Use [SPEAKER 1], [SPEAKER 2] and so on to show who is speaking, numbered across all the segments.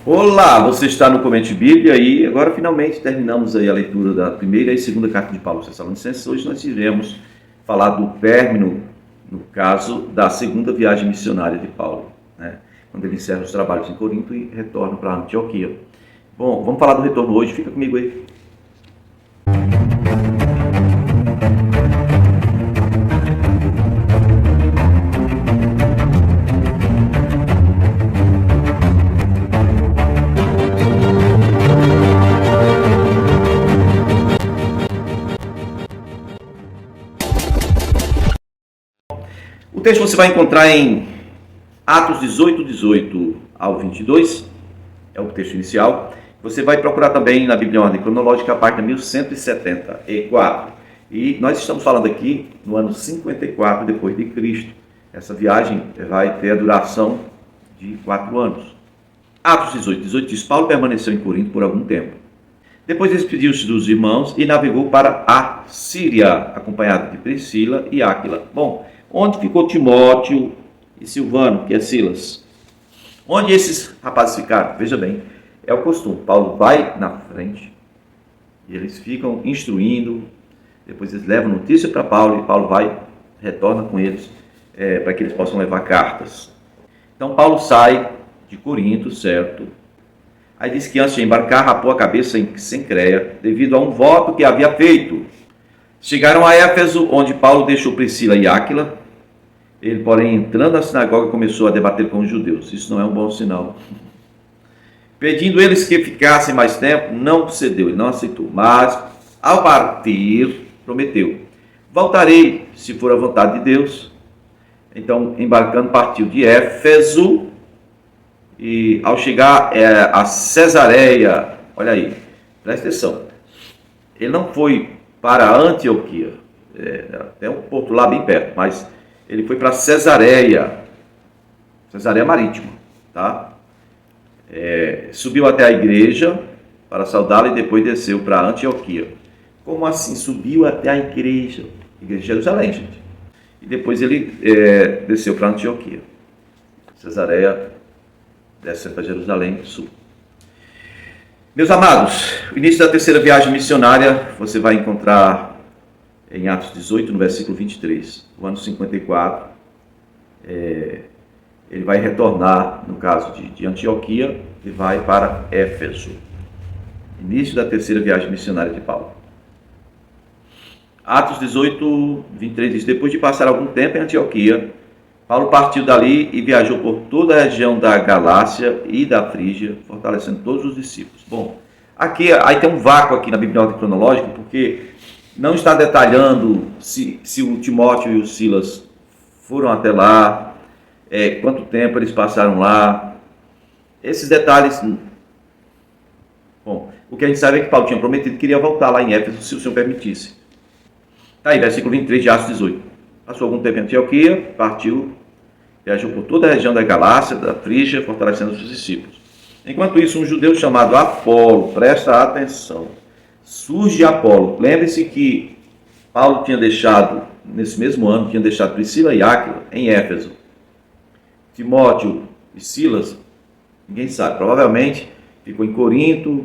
[SPEAKER 1] Olá, você está no Comente Bíblia e agora finalmente terminamos aí a leitura da primeira e segunda carta de Paulo aos Tessalonicenses. Hoje nós iremos falar do término, no caso, da segunda viagem missionária de Paulo, né? Quando ele encerra os trabalhos em Corinto e retorna para Antioquia. Bom, vamos falar do retorno hoje, fica comigo aí. O texto você vai encontrar em Atos 18 ao 22, é o texto inicial. Você vai procurar também na Bíblia em ordem cronológica a página 1174. E nós estamos falando aqui no ano 54 depois de Cristo. Essa viagem vai ter a duração de 4 anos. Atos 18 diz: Paulo permaneceu em Corinto por algum tempo. Depois despediu-se dos irmãos e navegou para a Síria, acompanhado de Priscila e Áquila. Bom, onde ficou Timóteo e Silvano, que é Silas? Onde esses rapazes ficaram? Veja bem, é o costume. Paulo vai na frente e eles ficam instruindo, depois eles levam notícia para Paulo e Paulo retorna com eles para que eles possam levar cartas. Então Paulo sai de Corinto, certo? Aí diz que antes de embarcar rapou a cabeça em Cencreia devido a um voto que havia feito. Chegaram a Éfeso, onde Paulo deixou Priscila e Áquila. Ele, porém, entrando na sinagoga, começou a debater com os judeus. Isso não é um bom sinal. Pedindo eles que ficassem mais tempo, não cedeu, ele não aceitou. Mas, ao partir, prometeu: voltarei, se for a vontade de Deus. Então, embarcando, partiu de Éfeso. E ao chegar a Cesareia, olha aí, presta atenção. Ele não foi para Antioquia, tem um porto lá bem perto, mas ele foi para Cesareia Marítima, tá? Subiu até a igreja para saudá-la e depois desceu para Antioquia. Como assim? Subiu até a igreja de Jerusalém, gente. E depois ele desceu para Antioquia. Cesareia, descendo para Jerusalém, sul. Meus amados, o início da terceira viagem missionária você vai encontrar em Atos 18, no versículo 23. O ano 54, ele vai retornar, no caso de Antioquia, e vai para Éfeso. Início da terceira viagem missionária de Paulo. Atos 18, 23 diz: depois de passar algum tempo em Antioquia, Paulo partiu dali e viajou por toda a região da Galácia e da Frígia, fortalecendo todos os discípulos. Bom, aí tem um vácuo aqui na Bíblia em ordem cronológica, porque não está detalhando se o Timóteo e o Silas foram até lá, quanto tempo eles passaram lá. Esses detalhes... Bom, o que a gente sabe é que Paulo tinha prometido que iria voltar lá em Éfeso, se o Senhor permitisse. Está aí, versículo 23 de Atos 18. Passou algum tempo em Antioquia, partiu, viajou por toda a região da Galácia, da Frígia, fortalecendo os discípulos. Enquanto isso, um judeu chamado Apolo, presta atenção, surge Apolo. Lembre-se que Paulo tinha deixado, nesse mesmo ano, tinha deixado Priscila e Áquila em Éfeso. Timóteo e Silas, ninguém sabe, provavelmente ficou em Corinto,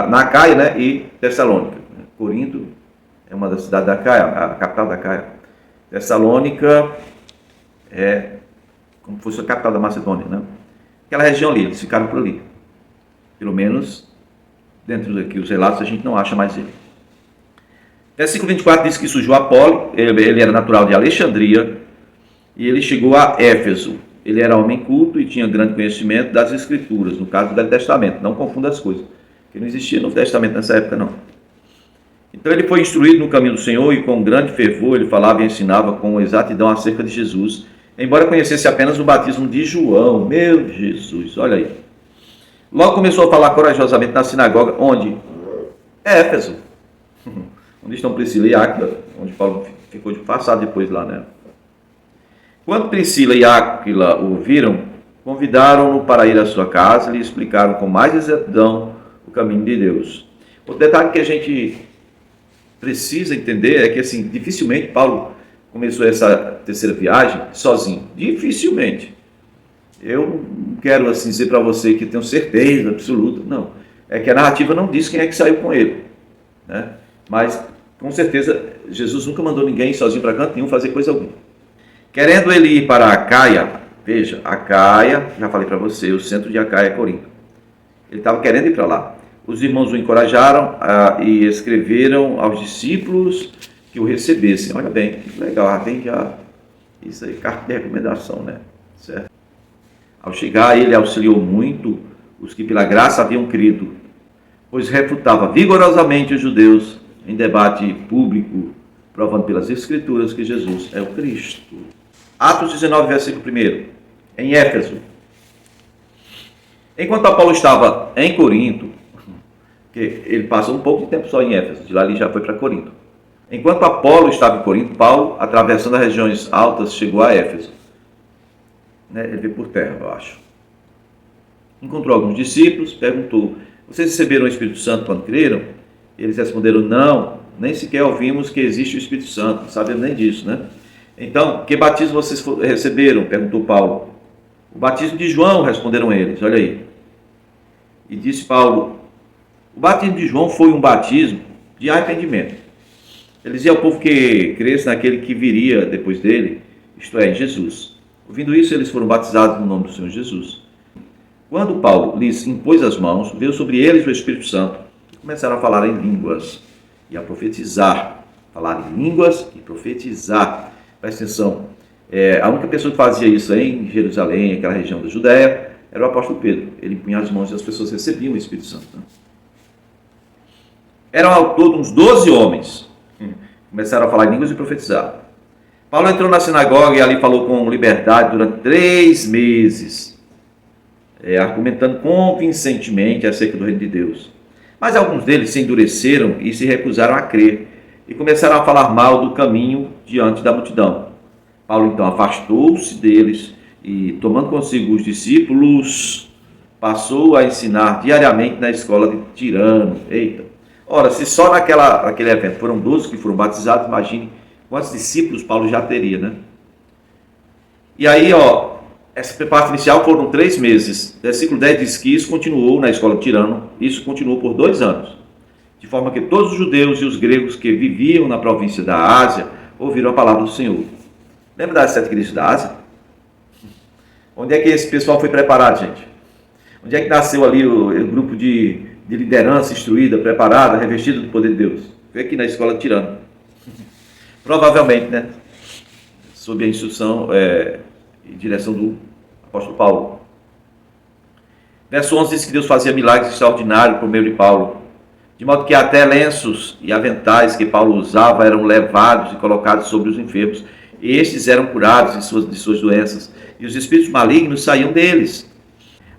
[SPEAKER 1] na Acaia, né, e Tessalônica. Corinto é uma das cidades da Acaia, a capital da Acaia. Tessalônica é como se fosse a capital da Macedônia, né? Aquela região ali, eles ficaram por ali. Pelo menos, dentro daqui, os relatos, a gente não acha mais ele. Versículo 24 diz que surgiu Apolo, ele era natural de Alexandria, e ele chegou a Éfeso. Ele era homem culto e tinha grande conhecimento das Escrituras, no caso do Velho Testamento. Não confunda as coisas, porque não existia Novo Testamento nessa época, não. Então ele foi instruído no caminho do Senhor e com grande fervor ele falava e ensinava com exatidão acerca de Jesus, embora conhecesse apenas o batismo de João. Meu Jesus, olha aí. Logo começou a falar corajosamente na sinagoga, onde? Éfeso, onde estão Priscila e Áquila, onde Paulo ficou de passado depois lá, né? Quando Priscila e Áquila o viram, convidaram-no para ir à sua casa e lhe explicaram com mais exatidão o caminho de Deus. Outro detalhe que a gente precisa entender é que, assim, dificilmente Paulo começou essa terceira viagem sozinho. Dificilmente. Eu não quero assim dizer para você que tenho certeza absoluta, não. É que a narrativa não diz quem é que saiu com ele, né? Mas, com certeza, Jesus nunca mandou ninguém sozinho para canto nenhum fazer coisa alguma. Querendo ele ir para Acaia, veja, Acaia, já falei para você, o centro de Acaia é Corinto. Ele estava querendo ir para lá. Os irmãos o encorajaram e escreveram aos discípulos que o recebessem. Olha bem, que legal, tem já isso aí, carta de recomendação, né? Certo? Ao chegar, ele auxiliou muito os que pela graça haviam crido, pois refutava vigorosamente os judeus em debate público, provando pelas Escrituras que Jesus é o Cristo. Atos 19, versículo 1. Em Éfeso. Enquanto Apolo estava em Corinto, que ele passou um pouco de tempo só em Éfeso, de lá ele já foi para Corinto. Enquanto Apolo estava em Corinto, Paulo, atravessando as regiões altas, chegou a Éfeso. Ele veio por terra, eu acho. Encontrou alguns discípulos, perguntou: vocês receberam o Espírito Santo quando creram? Eles responderam: não, nem sequer ouvimos que existe o Espírito Santo, não sabemos nem disso, né? Então, que batismo vocês receberam? Perguntou Paulo. O batismo de João, responderam eles, olha aí. E disse Paulo: o batismo de João foi um batismo de arrependimento. Ele dizia ao povo que cresce naquele que viria depois dele, isto é, em Jesus. Ouvindo isso, eles foram batizados no nome do Senhor Jesus. Quando Paulo lhes impôs as mãos, veio sobre eles o Espírito Santo e começaram a falar em línguas e a profetizar. Falar em línguas e profetizar. Presta atenção, a única pessoa que fazia isso em Jerusalém, aquela região da Judéia, era o apóstolo Pedro. Ele impunha as mãos e as pessoas recebiam o Espírito Santo. Né? Eram ao todo uns 12 homens. Começaram a falar em línguas e profetizar. Paulo entrou na sinagoga e ali falou com liberdade durante 3 meses, argumentando convincentemente acerca do reino de Deus. Mas alguns deles se endureceram e se recusaram a crer, e começaram a falar mal do caminho diante da multidão. Paulo então afastou-se deles e, tomando consigo os discípulos, passou a ensinar diariamente na escola de Tirano. Eita! Ora, se só naquele evento foram 12 que foram batizados, imagine quantos discípulos Paulo já teria, né? E aí, essa parte inicial foram 3 meses. Versículo 10 diz que isso continuou na escola de Tirano, isso continuou por 2 anos. De forma que todos os judeus e os gregos que viviam na província da Ásia ouviram a palavra do Senhor. Lembra das 7 igrejas da Ásia? Onde é que esse pessoal foi preparado, gente? Onde é que nasceu ali o grupo de liderança instruída, preparada, revestida do poder de Deus? Foi aqui na escola de Tirano. Provavelmente, né? Sob a instrução e direção do apóstolo Paulo. Verso 11 diz que Deus fazia milagres extraordinários por meio de Paulo, de modo que até lenços e aventais que Paulo usava eram levados e colocados sobre os enfermos, e estes eram curados de suas doenças, e os espíritos malignos saíam deles.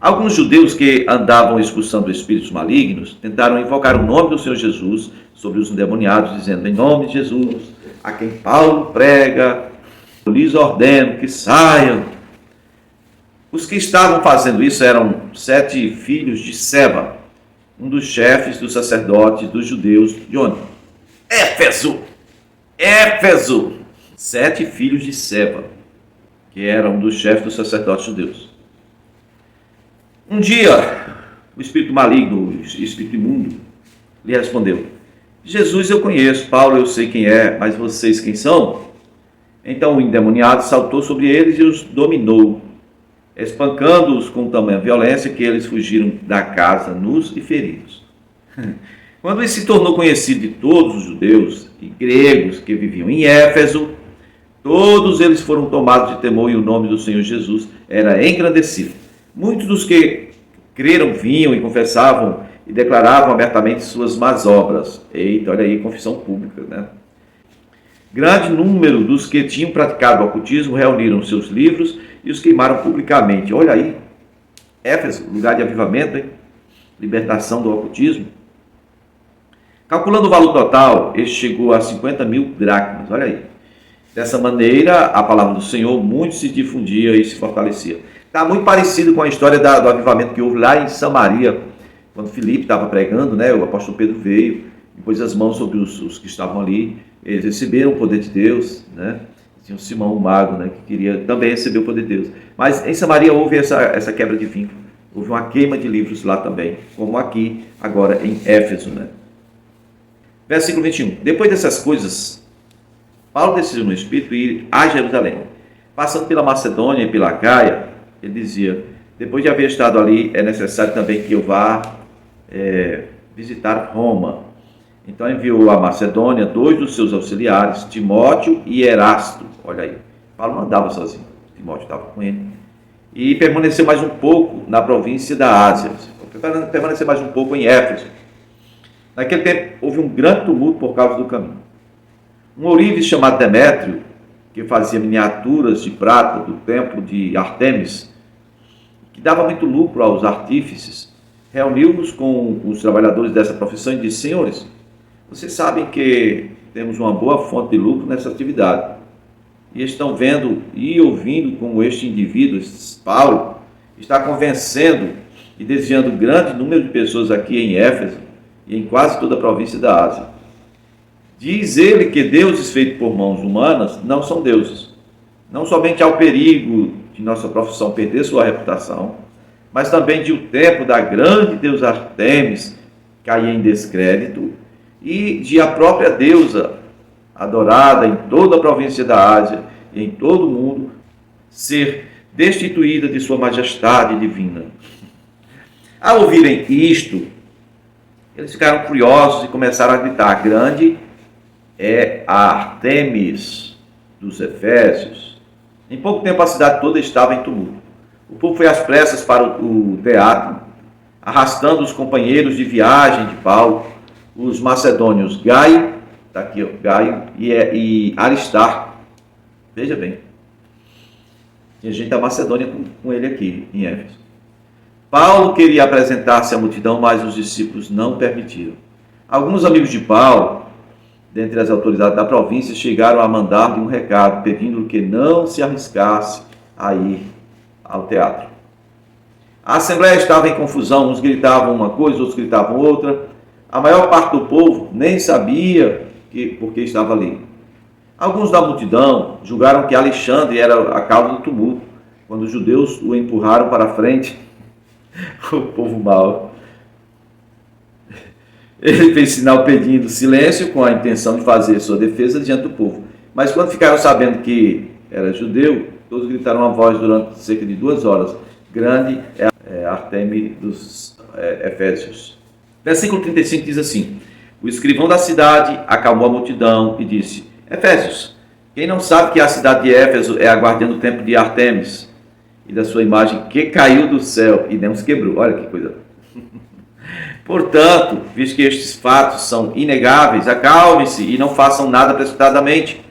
[SPEAKER 1] Alguns judeus que andavam expulsando espíritos malignos tentaram invocar o nome do Senhor Jesus sobre os endemoniados, dizendo: em nome de Jesus, a quem Paulo prega, eu lhes ordeno que saiam. Os que estavam fazendo isso eram 7 filhos de Seba, um dos chefes dos sacerdotes dos judeus de onde? Éfeso! 7 filhos de Seba, que era um dos chefes dos sacerdotes judeus. Um dia, o espírito maligno, o espírito imundo, lhe respondeu: Jesus eu conheço, Paulo eu sei quem é, mas vocês quem são? Então o endemoniado saltou sobre eles e os dominou, espancando-os com tamanha violência que eles fugiram da casa nus e feridos. Quando ele se tornou conhecido de todos os judeus e gregos que viviam em Éfeso, todos eles foram tomados de temor e o nome do Senhor Jesus era engrandecido. Muitos dos que creram vinham e confessavam e declaravam abertamente suas más obras. Eita, olha aí, confissão pública, né? Grande número dos que tinham praticado o ocultismo reuniram seus livros e os queimaram publicamente. Olha aí, Éfeso, lugar de avivamento, hein? Libertação do ocultismo. Calculando o valor total, este chegou a 50.000 dracmas, olha aí. Dessa maneira, a palavra do Senhor muito se difundia e se fortalecia. Está muito parecido com a história do avivamento que houve lá em Samaria, quando Filipe estava pregando, né? O apóstolo Pedro veio e pôs as mãos sobre os que estavam ali, eles receberam o poder de Deus, né? Tinha o Simão o Mago, né, que queria também receber o poder de Deus. Mas em Samaria houve essa quebra de vínculo. Houve uma queima de livros lá também, como aqui, agora em Éfeso, né? Versículo 21. Depois dessas coisas, Paulo decidiu no Espírito ir a Jerusalém. Passando pela Macedônia e pela Caia, ele dizia, depois de haver estado ali, é necessário também que eu vá visitar Roma. Então enviou a Macedônia 2 dos seus auxiliares, Timóteo e Erasto. Olha aí, Paulo não andava sozinho, Timóteo estava com ele. E permaneceu mais um pouco na província da Ásia. Permaneceu mais um pouco em Éfeso. Naquele tempo houve um grande tumulto por causa do caminho. Um ourives chamado Demétrio, que fazia miniaturas de prata do templo de Ártemis, que dava muito lucro aos artífices, reuniu-nos com os trabalhadores dessa profissão e disse, senhores, vocês sabem que temos uma boa fonte de lucro nessa atividade. E estão vendo e ouvindo como este indivíduo, Paulo, está convencendo e desviando grande número de pessoas aqui em Éfeso e em quase toda a província da Ásia. Diz ele que deuses feitos por mãos humanas não são deuses. Não somente há o perigo de nossa profissão perder sua reputação, mas também de o templo da grande deusa Ártemis cair em descrédito e de a própria deusa adorada em toda a província da Ásia e em todo o mundo ser destituída de sua majestade divina. Ao ouvirem isto, eles ficaram furiosos e começaram a gritar, grande é a Ártemis dos Efésios. Em pouco tempo a cidade toda estava em tumulto. O povo foi às pressas para o teatro, arrastando os companheiros de viagem de Paulo, os macedônios Gaio, está aqui, ó, Gaio e Aristarco. Veja bem. Tinha gente da Macedônia com ele aqui em Éfeso. Paulo queria apresentar-se à multidão, mas os discípulos não permitiram. Alguns amigos de Paulo, dentre as autoridades da província, chegaram a mandar-lhe um recado, pedindo-lhe que não se arriscasse a ir ao teatro. A assembleia estava em confusão, uns gritavam uma coisa, outros gritavam outra. A maior parte do povo nem sabia por que estava ali. Alguns da multidão julgaram que Alexandre era a causa do tumulto, quando os judeus o empurraram para a frente. O povo mau. Ele fez sinal pedindo silêncio com a intenção de fazer sua defesa diante do povo. Mas quando ficaram sabendo que era judeu, todos gritaram a voz durante cerca de 2 horas. Grande é a Ártemis dos Efésios. Versículo 35 diz assim, o escrivão da cidade acalmou a multidão e disse, Efésios, quem não sabe que a cidade de Éfeso é a guardiã do templo de Ártemis e da sua imagem que caiu do céu e não se quebrou. Olha que coisa. Portanto, visto que estes fatos são inegáveis, acalme-se e não façam nada precipitadamente.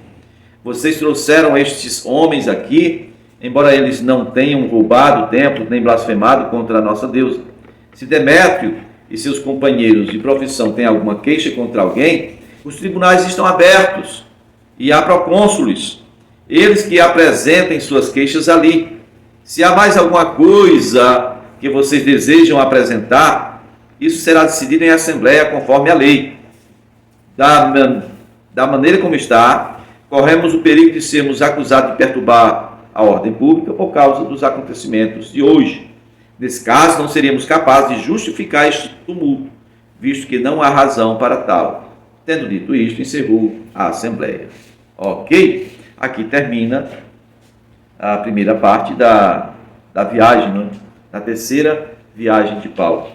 [SPEAKER 1] Vocês trouxeram estes homens aqui, embora eles não tenham roubado o templo, nem blasfemado contra a nossa deusa. Se Demétrio e seus companheiros de profissão têm alguma queixa contra alguém, os tribunais estão abertos e há procônsules, eles que apresentem suas queixas ali. Se há mais alguma coisa que vocês desejam apresentar, isso será decidido em assembleia conforme a lei. Da maneira como está, corremos o perigo de sermos acusados de perturbar a ordem pública por causa dos acontecimentos de hoje. Nesse caso, não seríamos capazes de justificar este tumulto, visto que não há razão para tal. Tendo dito isto, encerrou a assembleia. Ok? Aqui termina a primeira parte da viagem, né? Da terceira viagem de Paulo.